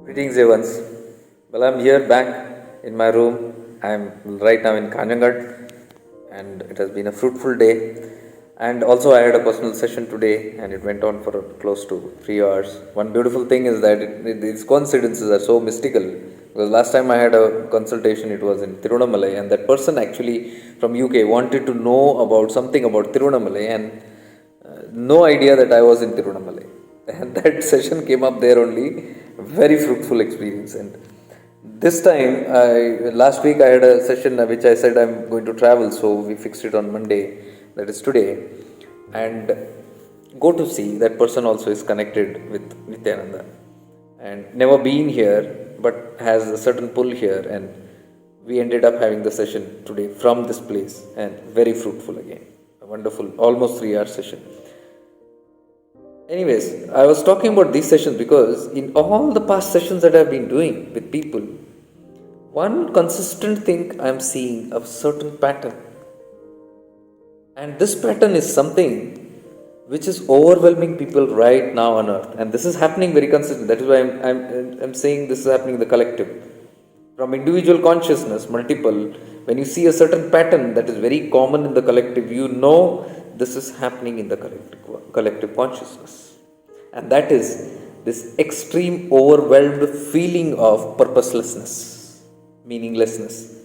Greetings, Evans. Well, I'm here back in my room. I'm right now in Kanyangat, and it has been a fruitful day. And also, I had a personal session today, and it went on for close to 3 hours. One beautiful thing is that these coincidences are so mystical. Because last time I had a consultation, it was in Tirunamalai, and that person actually from UK wanted to know about something about Tirunamalai, and no idea that I was in Tirunamalai. And that session came up there only. Very fruitful experience. And this time, last week I had a session which I said I'm going to travel, so we fixed it on Monday, that is today. And go to see that person also is connected with Nityananda and never been here but has a certain pull here, and we ended up having the session today from this place, and very fruitful again. A wonderful, almost 3 hour session. Anyways, I was talking about these sessions because in all the past sessions that I've been doing with people, one consistent thing I'm seeing a certain pattern. And this pattern is something which is overwhelming people right now on earth. And this is happening very consistent. That is why I'm saying this is happening in the collective. From individual consciousness, multiple, when you see a certain pattern that is very common in the collective, you know this is happening in the collective consciousness. And that is this extreme overwhelmed feeling of purposelessness, meaninglessness.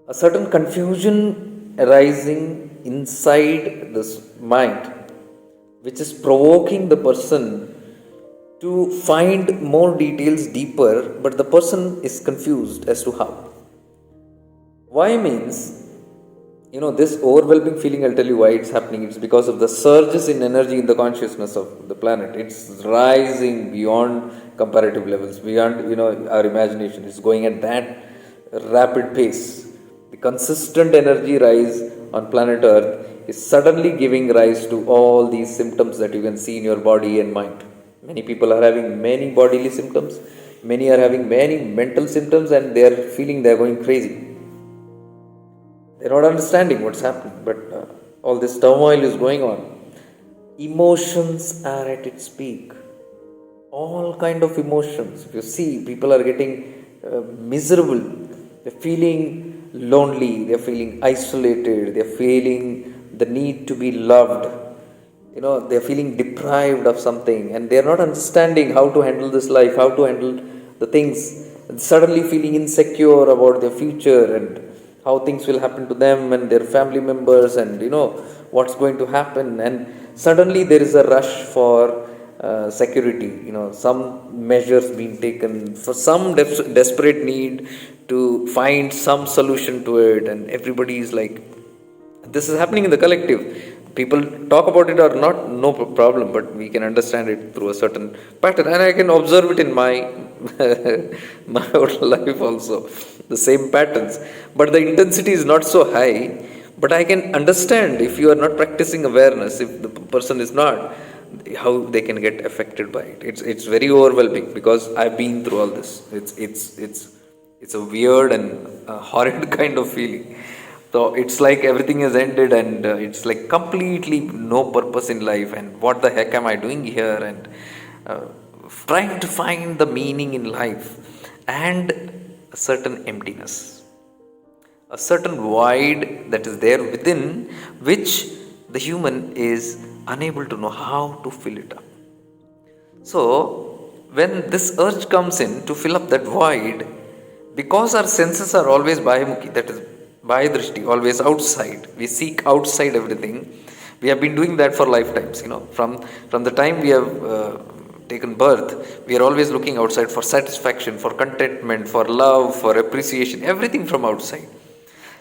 A certain confusion arising inside this mind, which is provoking the person to find more details deeper, but the person is confused as to how. Why means, this overwhelming feeling, I'll tell you why it's happening. It's because of the surges in energy in the consciousness of the planet. It's rising beyond comparative levels, beyond, our imagination. It's going at that rapid pace. The consistent energy rise on planet Earth is suddenly giving rise to all these symptoms that you can see in your body and mind. Many people are having many bodily symptoms, many are having many mental symptoms, and they are feeling they are going crazy. They're not understanding what's happening, but all this turmoil is going on. Emotions are at its peak. All kind of emotions. If you see, people are getting miserable. They're feeling lonely. They're feeling isolated. They're feeling the need to be loved. They're feeling deprived of something, and they're not understanding how to handle this life, how to handle the things, and suddenly feeling insecure about their future and how things will happen to them and their family members, and what's going to happen. And suddenly there is a rush for security, some measures being taken for some desperate need to find some solution to it, and everybody is like, this is happening in the collective. People talk about it or not, no problem, but we can understand it through a certain pattern, and I can observe it in my my own life also, the same patterns. But the intensity is not so high. But I can understand if you are not practicing awareness, if the person is not, how they can get affected by it. It's very overwhelming because I've been through all this. It's a weird and horrid kind of feeling. So it's like everything has ended, and it's like completely no purpose in life, and what the heck am I doing here, and trying to find the meaning in life, and a certain emptiness, a certain void that is there within, which the human is unable to know how to fill it up. So when this urge comes in to fill up that void, because our senses are always bahimukhi, that is Drishti, always outside. We seek outside everything. We have been doing that for lifetimes. From the time we have taken birth, we are always looking outside for satisfaction, for contentment, for love, for appreciation, everything from outside.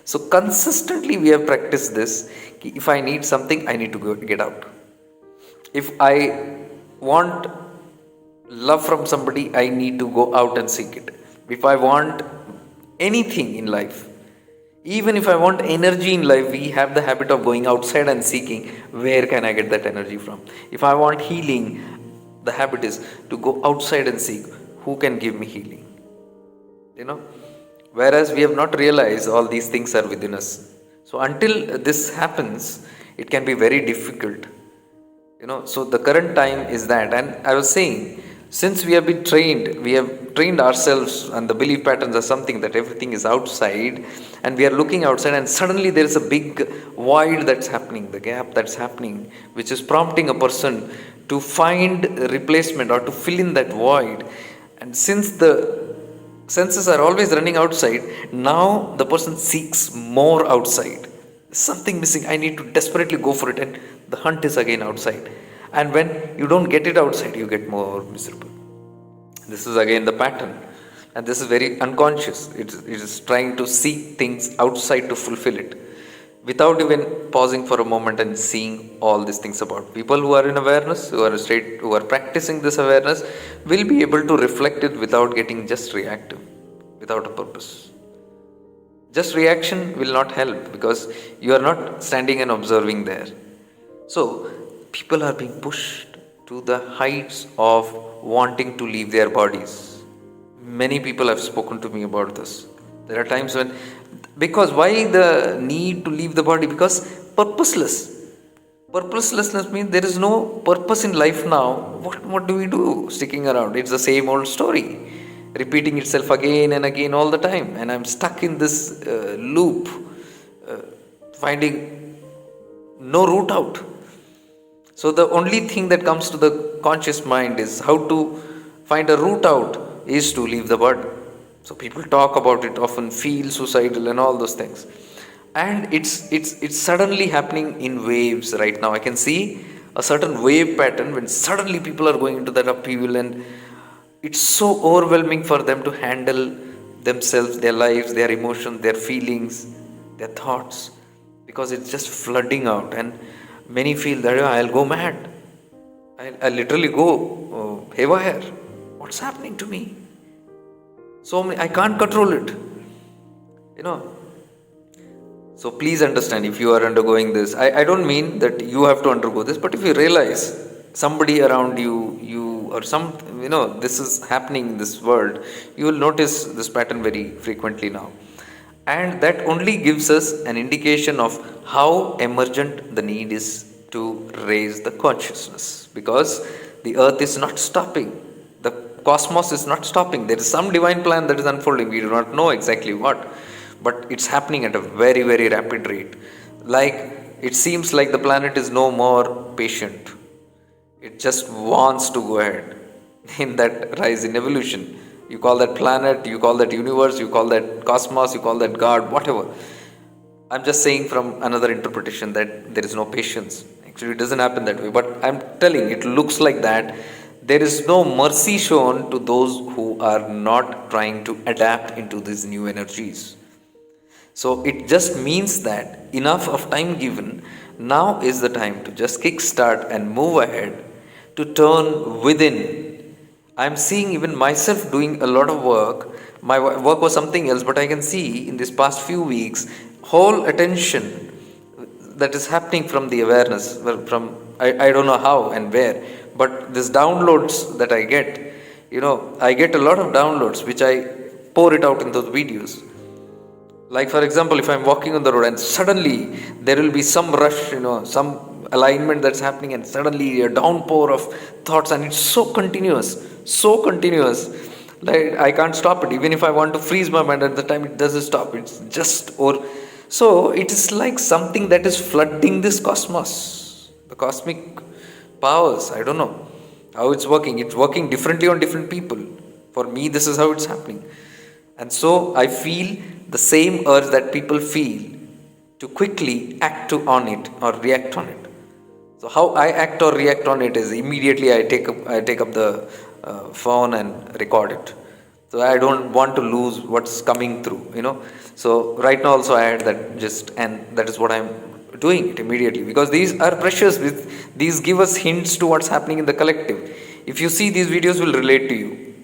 So consistently we have practiced this. If I need something, I need to get out. If I want love from somebody, I need to go out and seek it. If I want anything in life, even if I want energy in life, we have the habit of going outside and seeking, where can I get that energy from? If I want healing, the habit is to go outside and seek, who can give me healing? Whereas we have not realized all these things are within us. So until this happens, it can be very difficult So the current time is that. And I was saying, since we have been trained, we have trained ourselves, and the belief patterns are something that everything is outside, and we are looking outside, and suddenly there is a big void that's happening, the gap that's happening, which is prompting a person to find a replacement or to fill in that void. And since the senses are always running outside, now the person seeks more outside. Something missing, I need to desperately go for it, and the hunt is again outside. And when you don't get it outside, you get more miserable. This is again the pattern, and this is very unconscious. It is trying to seek things outside to fulfill it, without even pausing for a moment and seeing all these things. About people who are in awareness, who are practicing this awareness, will be able to reflect it without getting just reactive, without a purpose. Just reaction will not help, because you are not standing and observing there. So people are being pushed to the heights of wanting to leave their bodies. Many people have spoken to me about this. There are times when, because why the need to leave the body? Because purposelessness means there is no purpose in life now. What do we do sticking around? It's the same old story, repeating itself again and again all the time, and I'm stuck in this loop, finding no route out. So the only thing that comes to the conscious mind is how to find a route out is to leave the body. So people talk about it, often feel suicidal and all those things, and it's suddenly happening in waves right now. I can see a certain wave pattern when suddenly people are going into that upheaval, and it's so overwhelming for them to handle themselves, their lives, their emotions, their feelings, their thoughts, because it's just flooding out. And many feel that, "Yeah, I'll go mad. I'll literally go haywire. What's happening to me? So many, I can't control it." You know. So please understand, if you are undergoing this, I don't mean that you have to undergo this, but if you realize somebody around you or this is happening in this world, you will notice this pattern very frequently now. And that only gives us an indication of how emergent the need is to raise the consciousness, because the earth is not stopping, the cosmos is not stopping. There is some divine plan that is unfolding. We do not know exactly what, but it's happening at a very, very rapid rate. Like, it seems like the planet is no more patient. It just wants to go ahead in that rise in evolution. You call that planet, you call that universe, you call that cosmos, you call that God, whatever. I'm just saying from another interpretation that there is no patience. Actually, it doesn't happen that way, but I'm telling, it looks like that. There is no mercy shown to those who are not trying to adapt into these new energies. So it just means that enough of time given, now is the time to just kickstart and move ahead, to turn within. I'm seeing even myself doing a lot of work. My work was something else, but I can see in these past few weeks, whole attention that is happening from the awareness, from I don't know how and where, but these downloads that I get, I get a lot of downloads, which I pour it out in those videos. Like, for example, if I'm walking on the road and suddenly there will be some rush, some alignment that's happening, and suddenly a downpour of thoughts, and it's so continuous, like I can't stop it. Even if I want to freeze my mind at the time, it doesn't stop. It's just, or so it is like something that is flooding this cosmos, the cosmic powers. I don't know how it's working. It's working differently on different people. For me, this is how it's happening. And so I feel the same urge that people feel to quickly act on it or react on it. So how I act or react on it is immediately I take up the phone and record it. So I don't want to lose what's coming through. So right now also I had that and that is what I'm doing it immediately, because these are precious. These give us hints to what's happening in the collective. If you see, these videos will relate to you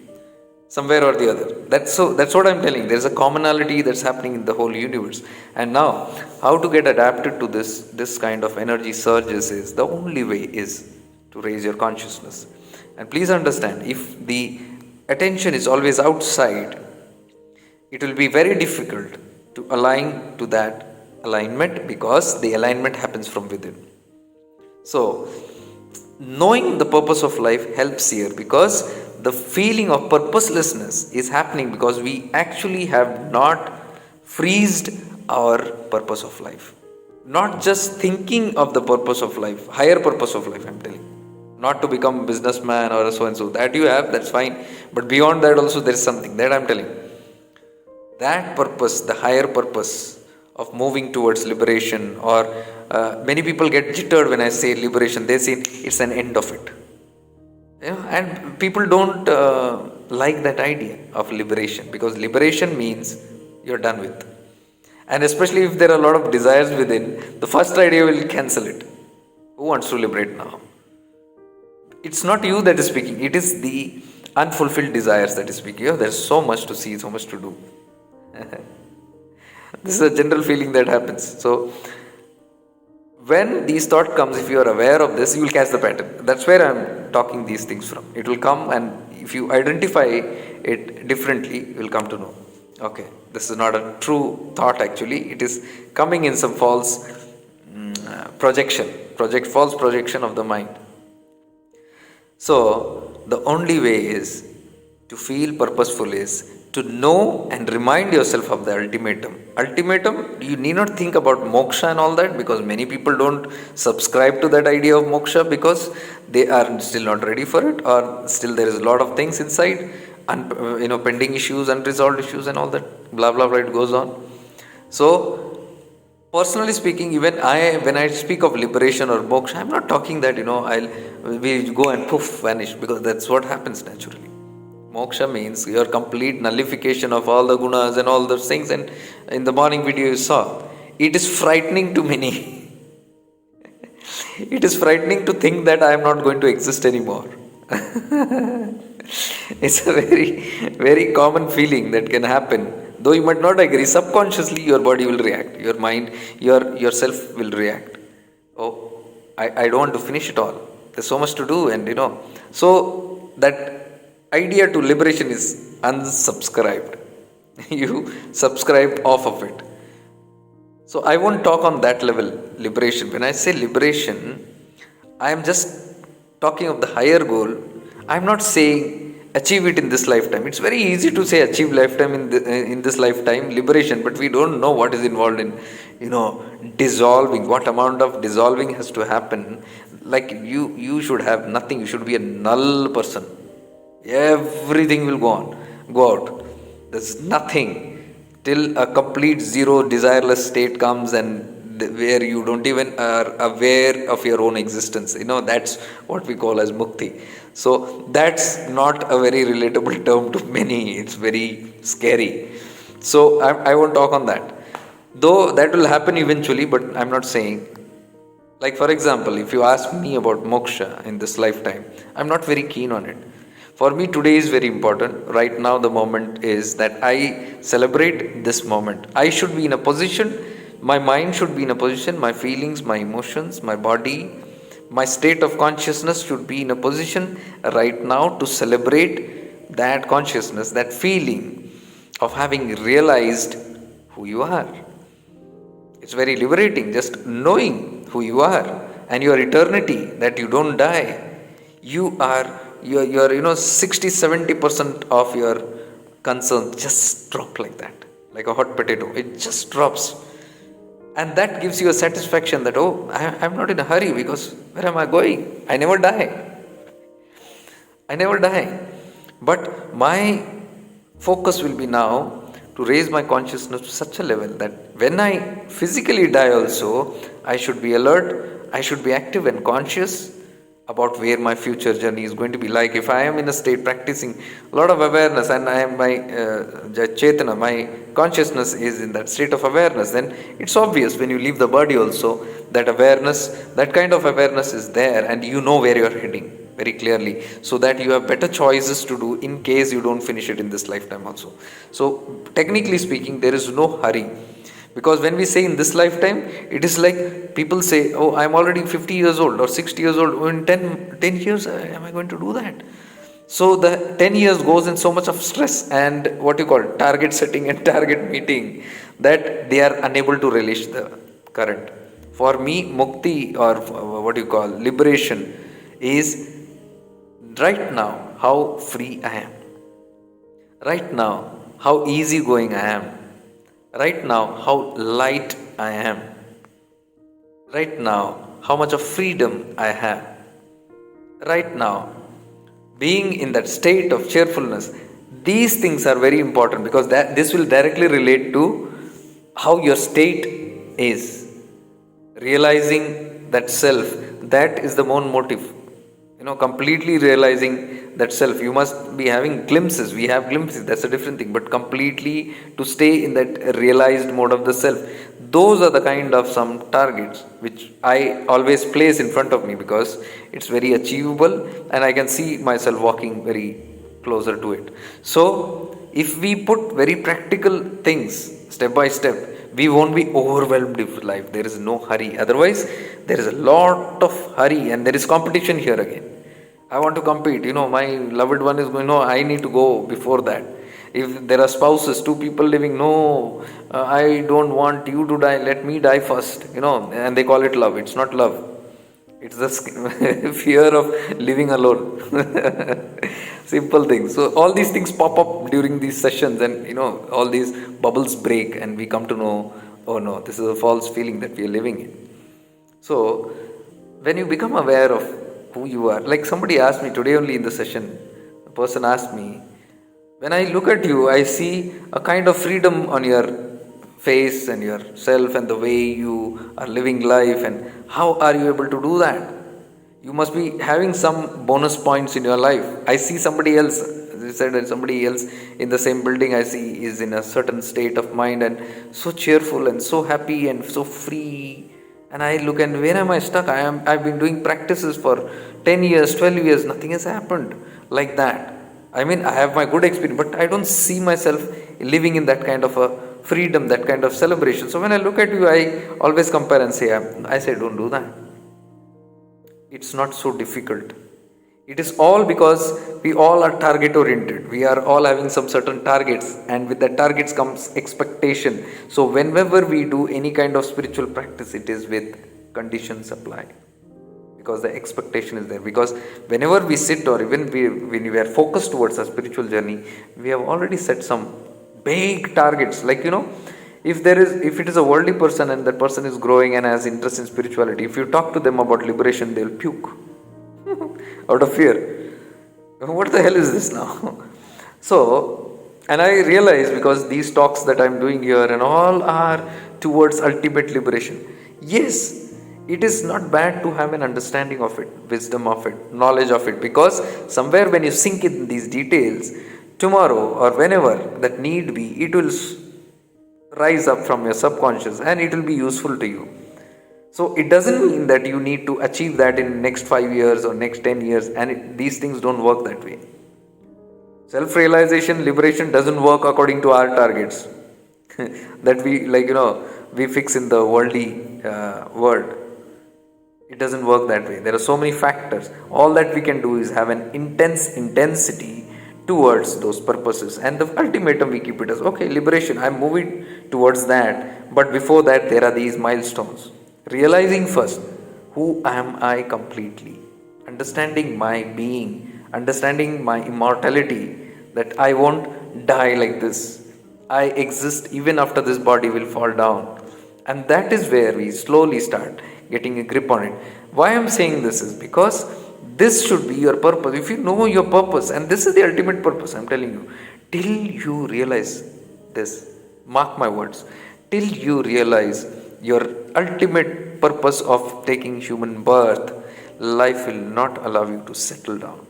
somewhere or the other. That's what I'm telling. There's a commonality that's happening in the whole universe. And now, how to get adapted to this kind of energy surges is, the only way is to raise your consciousness. And please understand, if the attention is always outside, it will be very difficult to align to that alignment, because the alignment happens from within. So knowing the purpose of life helps here, because the feeling of purposelessness is happening because we actually have not freezed our purpose of life. Not just thinking of the purpose of life, higher purpose of life, I'm telling. Not to become a businessman or so and so. That you have, that's fine. But beyond that also there is something that I'm telling. That purpose, the higher purpose of moving towards liberation, or many people get jittered when I say liberation. They say it's an end of it. And people don't like that idea of liberation, because liberation means you're done with. And especially if there are a lot of desires within, the first idea will cancel it. Who wants to liberate now? It's not you that is speaking, it is the unfulfilled desires that is speaking. There's so much to see, so much to do. This is a general feeling that happens. So, when these thought comes, if you are aware of this, you will catch the pattern. That's where I'm talking these things from. It will come, and if you identify it differently, you will come to know. Okay, this is not a true thought actually. It is coming in some false false projection of the mind. So, the only way is to feel purposeful is to know and remind yourself of the ultimatum. Ultimatum, you need not think about moksha and all that, because many people don't subscribe to that idea of moksha because they are still not ready for it, or still there is a lot of things inside, pending issues, unresolved issues and all that, blah blah blah, it goes on. So, personally speaking, even when I speak of liberation or moksha, I'm not talking that, we go and poof, vanish, because that's what happens naturally. Moksha means your complete nullification of all the gunas and all those things. And in the morning video you saw, it is frightening to many. It is frightening to think that I am not going to exist anymore. It's a very, very common feeling that can happen. Though you might not agree, subconsciously your body will react. Your mind, yourself will react. Oh, I don't want to finish it all. There's so much to do, and so that idea to liberation is unsubscribed. You subscribed off of it. So I won't talk on that level, liberation. When I say liberation, I am just talking of the higher goal. I am not saying achieve it in this lifetime. It's very easy to say achieve lifetime in this lifetime, liberation, but we don't know what is involved in, dissolving. What amount of dissolving has to happen? Like you should have nothing. You should be a null person. Everything will go out. There's nothing till a complete zero desireless state comes, and where you don't even are aware of your own existence. That's what we call as mukti. So that's not a very relatable term to many. It's very scary. So I won't talk on that. Though that will happen eventually, but I'm not saying. Like for example, if you ask me about moksha in this lifetime, I'm not very keen on it. For me, today is very important. Right now, the moment is that I celebrate this moment. I should be in a position, my mind should be in a position, my feelings, my emotions, my body, my state of consciousness should be in a position right now to celebrate that consciousness, that feeling of having realized who you are. It's very liberating just knowing who you are and your eternity, that you don't die. You are your 60-70% of your concerns just drop like that, like a hot potato. It just drops, and that gives you a satisfaction that I'm not in a hurry, because where am I going? I never die. But my focus will be now to raise my consciousness to such a level that when I physically die also, I should be alert, I should be active and conscious about where my future journey is going to be. Like if I am in a state practicing a lot of awareness, and I am my chetana, my consciousness is in that state of awareness, then it's obvious when you leave the body also that awareness, that kind of awareness is there, and you know where you are heading very clearly, so that you have better choices to do in case you don't finish it in this lifetime also. So technically speaking, there is no hurry. Because when we say in this lifetime, it is like people say, I'm already 50 years old or 60 years old. In 10 years, am I going to do that? So the 10 years goes in so much of stress and what you call target setting and target meeting, that they are unable to relish the current. For me, mukti, or what you call liberation, is right now how free I am, right now how easygoing I am, right now how light I am, right now how much of freedom I have, right now being in that state of cheerfulness. These things are very important because this will directly relate to how your state is. Realizing that self, that is the main motive. Completely realizing that self. You must be having glimpses. We have glimpses, that's a different thing, but completely to stay in that realized mode of the self. Those are the kind of some targets which I always place in front of me because it's very achievable and I can see myself walking very closer to it. So if we put very practical things step by step, we won't be overwhelmed with life. There is no hurry. Otherwise, there is a lot of hurry and there is competition here again. I want to compete. My loved one is going, no, I need to go before that. If there are spouses, two people living, no, I don't want you to die, let me die first. And they call it love. It's not love. It's the fear of living alone. Simple things. So all these things pop up during these sessions, and all these bubbles break, and we come to know, oh no, this is a false feeling that we are living in. So when you become aware of who you are, like somebody asked me today only in the session, a person asked me, when I look at you, I see a kind of freedom on your face and yourself and the way you are living life, and how are you able to do that? You must be having some bonus points in your life. I see somebody else, as I said, somebody else in the same building I see is in a certain state of mind and so cheerful and so happy and so free. And I look, and where am I stuck? I've been doing practices for 10 years, 12 years, nothing has happened like that. I mean, I have my good experience, but I don't see myself living in that kind of a freedom, that kind of celebration. So when I look at you, I always compare and say, I say, don't do that. It's not so difficult. It is all because we all are target oriented. We are all having some certain targets, and with the targets comes expectation. So whenever we do any kind of spiritual practice, it is with conditions applied. Because the expectation is there. Because whenever we sit, or even when we are focused towards a spiritual journey, we have already set some big targets. Like, if it is a worldly person and that person is growing and has interest in spirituality, if you talk to them about liberation, they'll puke out of fear. What the hell is this now? So, and I realize, because these talks that I'm doing here and all are towards ultimate liberation. Yes, it is not bad to have an understanding of it, wisdom of it, knowledge of it, because somewhere when you sink in these details, tomorrow or whenever that need be, it will rise up from your subconscious and it will be useful to you. So it doesn't mean that you need to achieve that in next 5 years or next 10 years, and these things don't work that way. Self-realization, liberation doesn't work according to our targets that we fix in the worldly world. It doesn't work that way. There are so many factors. All that we can do is have an intensity towards those purposes, and the ultimatum we keep it as, okay, liberation, I'm moving towards that, but before that there are these milestones. Realizing first, who am I completely? Understanding my being, understanding my immortality, that I won't die like this. I exist even after this body will fall down. And that is where we slowly start getting a grip on it. Why I'm saying this is because this should be your purpose. If you know your purpose, and this is the ultimate purpose, I'm telling you, till you realize this, mark my words, till you realize your ultimate purpose of taking human birth, life will not allow you to settle down.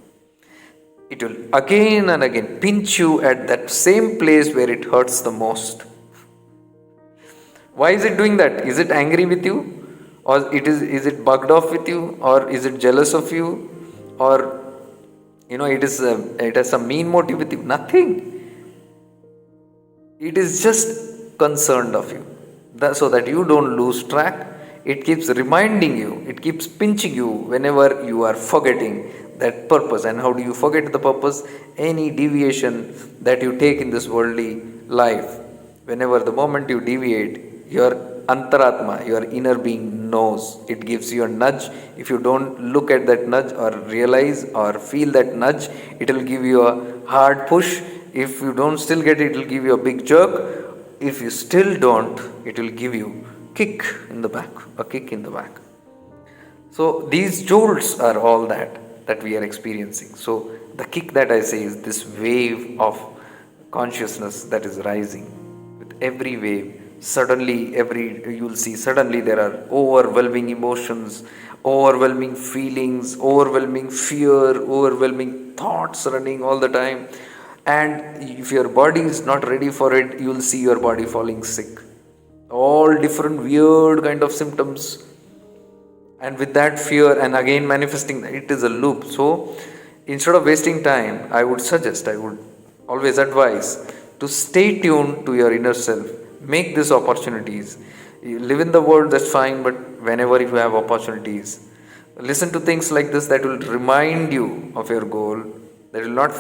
It will again and again pinch you at that same place where it hurts the most. Why is it doing that? Is it angry with you? Or is it bugged off with you? Or is it jealous of you? Or it has some mean motive with you? Nothing. It is just concerned of you, so that you don't lose track. It keeps reminding you, it keeps pinching you whenever you are forgetting that purpose. And how do you forget the purpose? Any deviation that you take in this worldly life, whenever the moment you deviate, your antaratma, your inner being knows. It gives you a nudge. If you don't look at that nudge or realize or feel that nudge, it will give you a hard push. If you don't still get it, it will give you a big jerk. If you still don't, it will give you a kick in the back. So these jolts are all that we are experiencing. So the kick that I say is this wave of consciousness that is rising. With every wave, you'll see suddenly there are overwhelming emotions, overwhelming feelings, overwhelming fear, overwhelming thoughts running all the time. And if your body is not ready for it, you'll see your body falling sick. All different weird kind of symptoms. And with that fear and again manifesting, it is a loop. So instead of wasting time, I would always advise to stay tuned to your inner self. Make these opportunities. You live in the world, that's fine, but whenever you have opportunities, listen to things like this that will remind you of your goal, that will not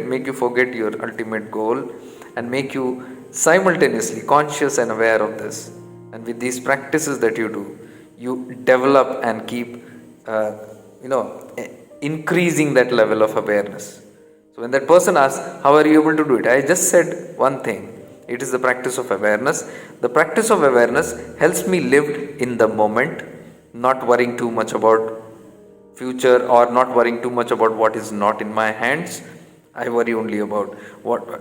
make you forget your ultimate goal, and make you simultaneously conscious and aware of this. And with these practices that you do, you develop and keep increasing that level of awareness. So when that person asks, how are you able to do it? I just said one thing. It is the practice of awareness. The practice of awareness helps me live in the moment, not worrying too much about future or not worrying too much about what is not in my hands. I worry only about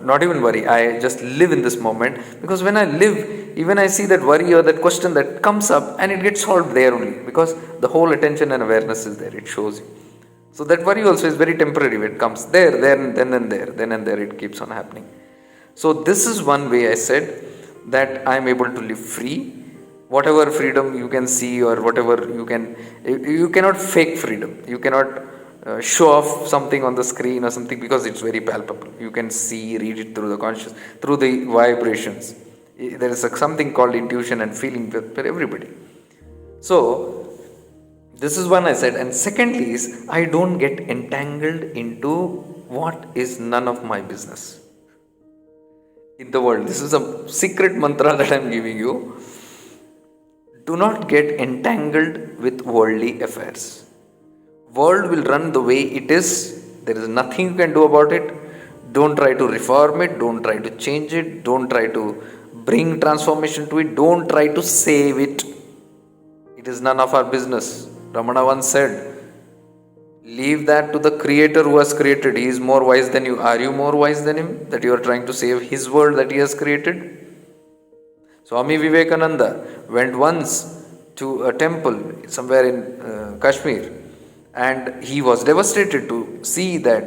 not even worry, I just live in this moment, because when I live, even I see that worry or that question that comes up and it gets solved there only, because the whole attention and awareness is there, it shows you. So that worry also is very temporary. When it comes there, then and there, it keeps on happening. So this is one way I said that I am able to live free. Whatever freedom you can see or whatever you cannot fake freedom. You cannot show off something on the screen or something, because it's very palpable. You can read it through the conscious, through the vibrations. There is something called intuition and feeling for everybody. So this is one I said. And secondly is, I don't get entangled into what is none of my business in the world. This is a secret mantra that I am giving you. Do not get entangled with worldly affairs. World will run the way it is. There is nothing you can do about it. Don't try to reform it. Don't try to change it. Don't try to bring transformation to it. Don't try to save it. It is none of our business. Ramana once said, leave that to the creator who has created. He is more wise than you. Are you more wise than him, that you are trying to save his world that he has created? Swami Vivekananda went once to a temple somewhere in Kashmir, and he was devastated to see that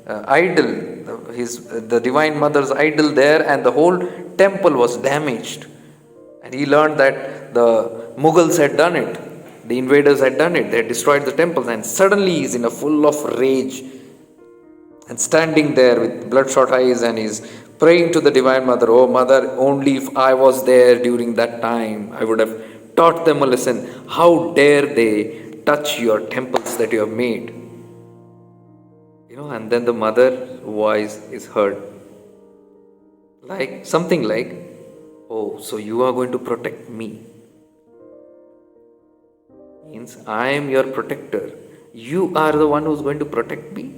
the Divine Mother's idol there, and the whole temple was damaged. And he learned that the Mughals had done it. The invaders had done it. They had destroyed the temple, and suddenly he is in a full of rage and standing there with bloodshot eyes, and is praying to the Divine Mother, oh Mother, only if I was there during that time, I would have taught them a lesson. How dare they touch your temples that you have made? And then the mother voice is heard. Something like, oh, so you are going to protect me. Means I am your protector. You are the one who is going to protect me.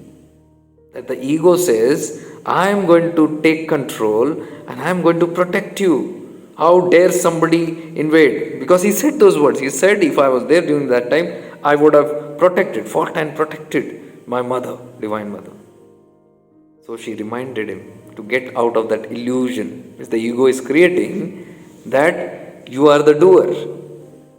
That the ego says, I am going to take control and I am going to protect you. How dare somebody invade? Because he said those words. He said, if I was there during that time, I would have fought and protected my mother, Divine Mother. So she reminded him to get out of that illusion which the ego is creating, that you are the doer.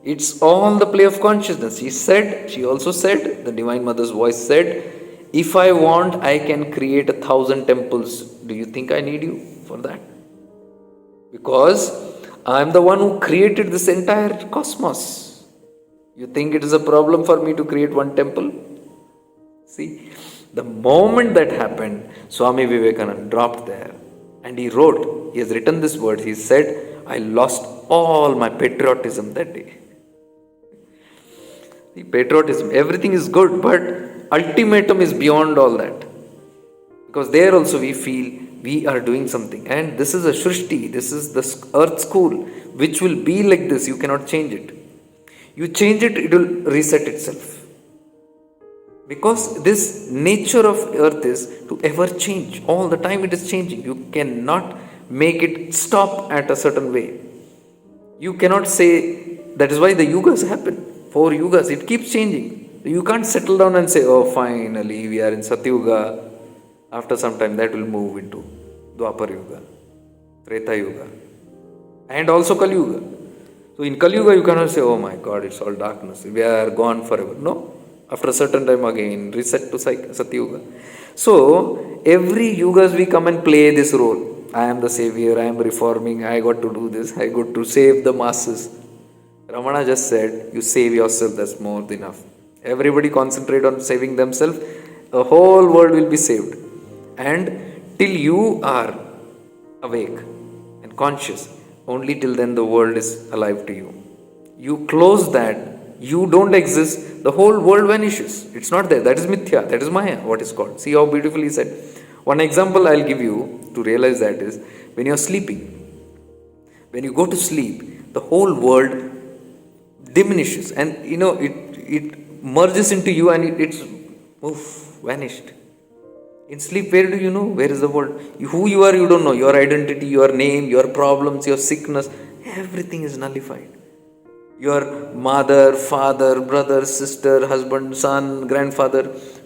It's all the play of consciousness. She also said, the Divine Mother's voice said, if I want, I can create 1,000 temples. Do you think I need you for that? Because I am the one who created this entire cosmos. You think it is a problem for me to create one temple? See, the moment that happened, Swami Vivekananda dropped there and he wrote, he has written this word, he said, I lost all my patriotism that day. See, patriotism, everything is good, but ultimatum is beyond all that. Because there also we feel we are doing something. And this is a Shrishti, this is the earth school. which will be like this. You cannot change it. You change it, it will reset itself. Because this nature of earth is to ever change. All the time it is changing. You cannot make it stop at a certain way. You cannot say, that is why the yugas happen. 4 yugas, it keeps changing. You can't settle down and say, oh, finally we are in Satyuga. After some time that will move into Dwapar Yuga, Treta Yuga, and also Kali Yuga. So in Kali Yuga you cannot say, oh my God, it's all darkness. We are gone forever. No. After a certain time again, reset to Satyuga. So every yugas we come and play this role. I am the savior, I am reforming, I got to do this, I got to save the masses. Ramana just said, you save yourself, that's more than enough. Everybody concentrate on saving themselves, the whole world will be saved. And till you are awake and conscious, only till then the world is alive to you. You close that, you don't exist, the whole world vanishes. It's not there. That is mithya, that is maya, what is called. See how beautifully he said. One example I'll give you to realize that is when you're sleeping. When you go to sleep, the whole world diminishes and it merges into you and it's vanished. In sleep, where do you know? Where is the world? Who you are, you don't know. Your identity, your name, your problems, your sickness, everything is nullified. Your mother, father, brother, sister, husband, son, grandfather,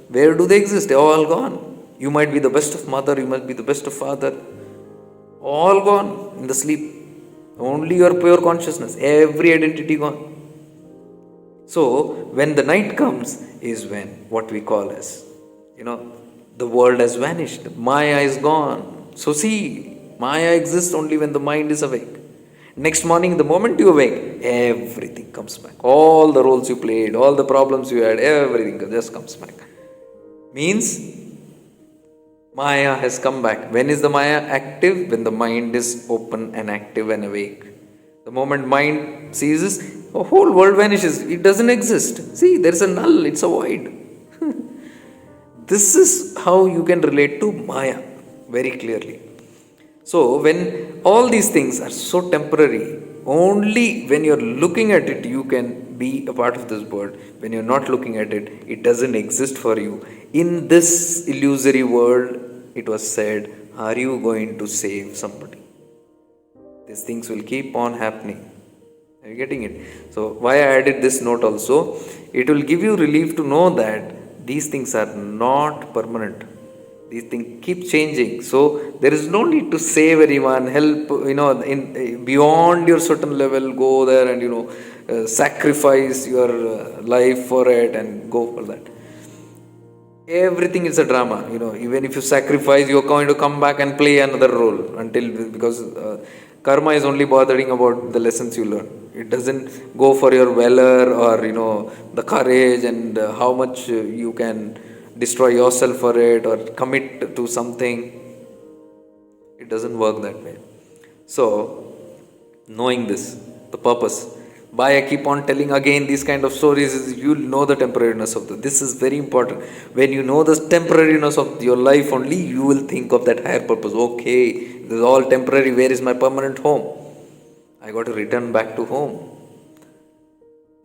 where do they exist? They are all gone. You might be the best of mother, you might be the best of father. All gone in the sleep. Only your pure consciousness, every identity gone. So, when the night comes is when what we call as, the world has vanished. Maya is gone. So see, Maya exists only when the mind is awake. Next morning, the moment you awake, everything comes back. All the roles you played, all the problems you had, everything just comes back. Means, Maya has come back. When is the Maya active? When the mind is open and active and awake. The moment mind ceases, the whole world vanishes. It doesn't exist. See, there is a null, it's a void. This is how you can relate to Maya very clearly. So, when all these things are so temporary, only when you're looking at it, you can be a part of this world. When you're not looking at it, it doesn't exist for you. In this illusory world, it was said, are you going to save somebody? These things will keep on happening. Are you getting it? So, why I added this note also, it will give you relief to know that these things are not permanent. These things keep changing. So there is no need to save anyone, help, in beyond your certain level, go there and, sacrifice your life for it and go for that. Everything is a drama, even if you sacrifice, you're going to come back and play another role because karma is only bothering about the lessons you learn. It doesn't go for your valor or, the courage and how much you can destroy yourself for it or commit to something. It doesn't work that way. So, knowing this, the purpose, why I keep on telling again these kind of stories is you'll know the temporariness of this is very important. When you know the temporariness of your life only, you will think of that higher purpose. Okay, this is all temporary. Where is my permanent home? I got to return back to home.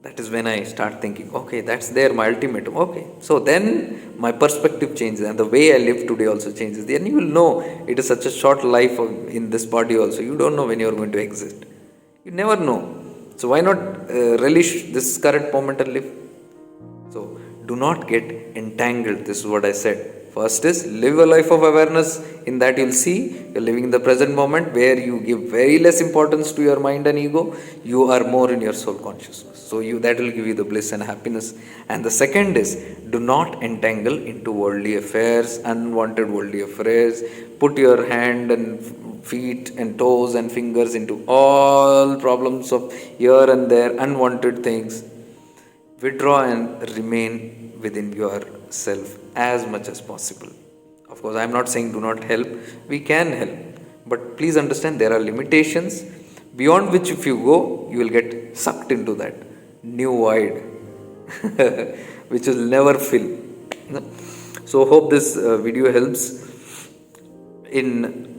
That is when I start thinking, okay, that's there, my ultimate. Okay, so then my perspective changes and the way I live today also changes. Then you will know it is such a short life in this body also. You don't know when you are going to exit. You never know. So why not relish this current moment and live? So do not get entangled. This is what I said. First is live a life of awareness. In that you'll see you're living in the present moment where you give very less importance to your mind and ego. You are more in your soul consciousness. So that will give you the bliss and happiness. And the second is do not entangle into worldly affairs, unwanted worldly affairs. Put your hand and feet and toes and fingers into all problems of here and there, unwanted things. Withdraw and remain within yourself as much as possible. Of course, I am not saying do not help. We can help. But please understand there are limitations beyond which if you go, you will get sucked into that new void which will never fill. So hope this video helps in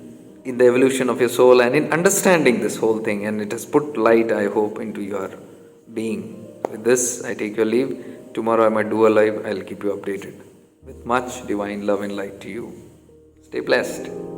in the evolution of your soul and in understanding this whole thing, and it has put light, I hope, into your being. With this, I take your leave. Tomorrow I might do a live. I'll keep you updated with much divine love and light to you. Stay blessed.